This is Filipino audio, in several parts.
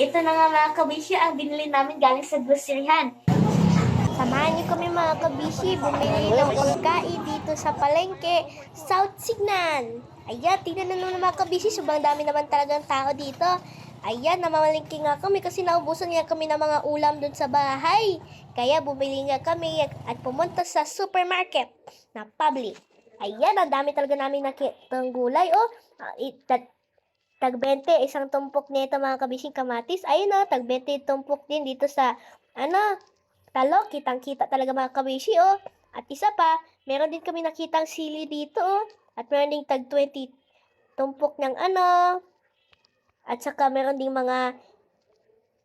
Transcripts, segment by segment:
Ito na nga mga kabisyo ang binili namin galing sa groceryhan. Samahan niyo kami mga kabisi, bumili ng pagkain dito sa palengke, South Signal. Ayan, tingnan na naman mga kabisi, sobrang dami naman talagang tao dito. Ayan, namamalingki nga kami kasi naubusan nga kami ng mga ulam dun sa bahay. Kaya bumili nga kami at pumunta sa supermarket na public. Ayan, ang dami talaga namin nakitang gulay. Oh, tag 20, isang tumpok nito mga kabising kamatis. Ayun oh, tag 20 tumpok din dito sa talo, kitang-kita talaga mga kabishi, oh. At isa pa, meron din kami nakitang sili dito, oh. At meron din tag 20 tumpok ng at saka meron ding mga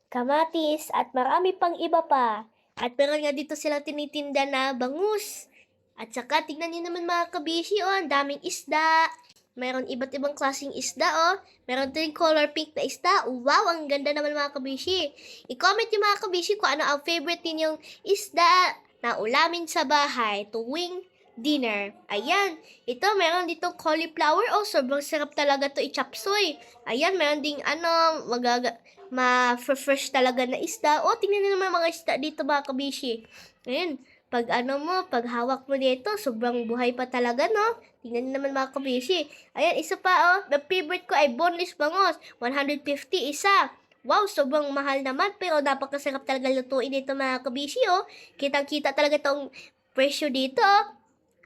kamatis at marami pang iba pa. At meron nga dito sila tinitinda na bangus. At saka, tignan niyo naman mga kabishi, oh, ang daming isda. Meron iba't ibang klaseng isda, oh. Meron din color pink na isda. Wow, ang ganda naman mga kabishi. I-comment niyo mga kabishi kung ano ang favorite ninyong isda na ulamin sa bahay tuwing dinner. Ayan, ito meron ditong cauliflower. Oh, sobrang sarap talaga to i-chapsuy. Ayan, meron ding ma-fresh talaga na isda. Oh, tingnan niyo naman mga isda dito mga kabishi. Ayan, pag hawak mo dito, sobrang buhay pa talaga, no? Tingnan niyo naman mga kabishi. Ayan, isa pa, oh. The favorite ko ay boneless bangus. 150 isa. Wow, sobrang mahal naman. Pero napakasarap talaga lutuin dito mga kabishi, oh. Kitang-kita talaga tong presyo dito, oh.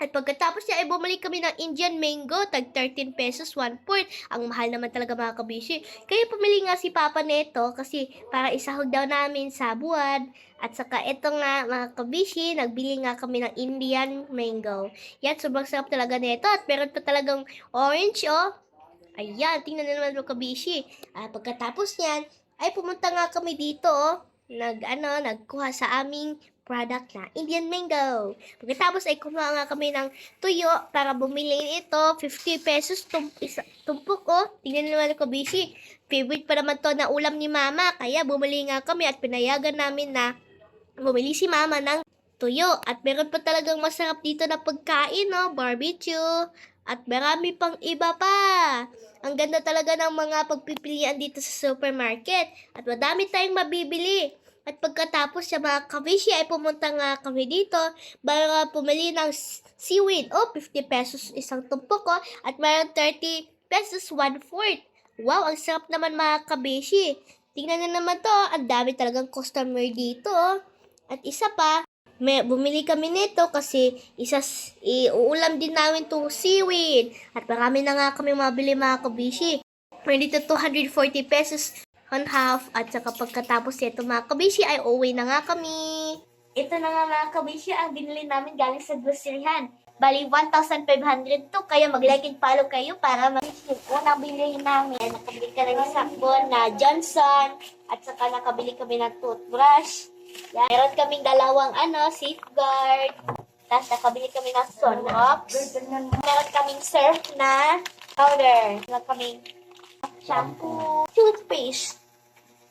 At pagkatapos niya ay bumalik kami ng Indian mango, tag 13 pesos, 1/4. Ang mahal naman talaga mga kabishi. Kaya pumili nga si Papa neto kasi para isahog daw namin sa buwan. At saka ito nga mga kabishi, nagbili nga kami ng Indian mango. Yan, sobrang sarap talaga nito. At meron pa talagang orange, oh. Ayan, tingnan na naman mga kabishi. Pagkatapos niyan, ay pumunta nga kami dito, oh. Nagkuha sa aming product na Indian mango. Pagkatapos ay kumuha nga kami ng tuyo para bumili ito. 50 pesos tumpok, oh. Tingnan naman ko, Bishi. Favorite pa naman to na ulam ni Mama. Kaya bumili nga kami at pinayagan namin na bumili si Mama ng tuyo. At meron pa talagang masarap dito na pagkain, no? Barbecue. At marami pang iba pa. Ang ganda talaga ng mga pagpipilian dito sa supermarket. At madami tayong mabibili. At pagkatapos sa mga kabishi ay pumunta nga kami dito para pumili ng seaweed. Oh, 50 pesos isang tumpok, oh. At mayroon 30 pesos 1/4. Wow, ang sarap naman mga kabishi. Tingnan na naman to, ang dami talagang customer dito, oh. At isa pa, bumili kami nito kasi iuulam din namin itong seaweed. At marami na nga kami mabili mga kabishi. Meron dito 240 pesos on half. At saka pagkatapos ito mga kabishi ay uwi na nga kami. Ito na nga mga kabisyo ang binili namin galing sa groceryhan. Bali, 1,500 to. Kaya mag-like and follow kayo para mag-ship. Unang bilhin namin, nakabili ka ng sakbon na Johnson. At saka nakabili kami ng toothbrush. Yan. Meron kaming dalawang safeguard. Tapos nakabili kami ng Sunrox. Meron kaming surf na powder. Meron kaming shampoo, toothpaste.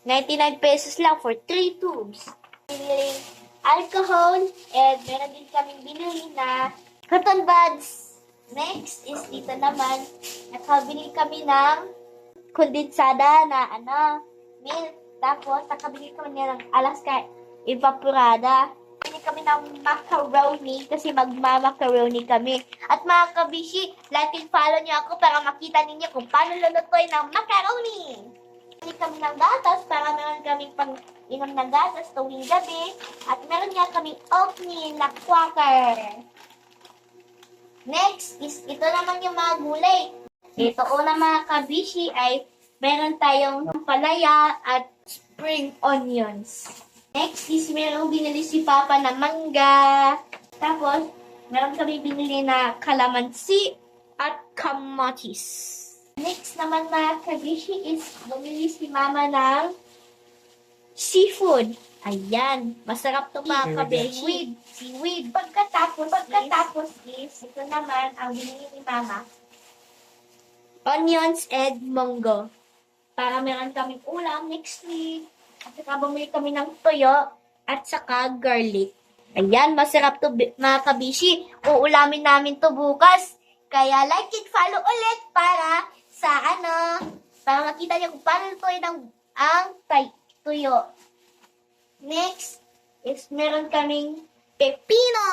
99 pesos lang for 3 tubes. Binili alcohol, and meron din kaming binili na cotton buds. Next is dito naman, nakabili kami ng kondensada na milk. Tapos, nakabili kami ng Alaska Evaporada. Bili kami ng macaroni kasi magmamacaroni kami. At mga kabishi, like and follow niyo ako para makita ninyo kung paano lulutuin ng macaroni. Bili kami ng gatas para meron kaming pang-inom ng gatas tuwing gabi. At meron nga kaming oatmeal na quaker. Next is ito naman yung mga gulay. Ito una mga kabishi ay meron tayong palaya at spring onions. Next is meron binili si Papa na mangga. Tapos, meron kami binili na kalamansi at kamatis. Next naman mga kabishi is bumili si Mama ng seafood. Ayan, masarap to mga kabishi. Seaweed. Pagkatapos is, ito naman ang binili ni Mama. Onions and munggo. Para meron kaming ulam next week. At saka bumili kami ng toyo at saka garlic. Ayan, masarap to mga kabishi. Uulamin namin to bukas. Kaya like and follow ulit para sa para makita niyo kung paano lutuin ng ang tuyo. Next is meron kaming pepino.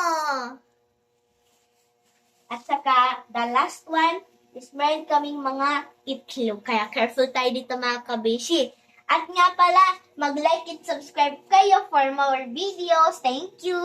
At saka, the last one is meron kaming mga itlog. Kaya careful tayo dito mga kabishi. At nga pala, mag-like and subscribe kayo for more videos. Thank you!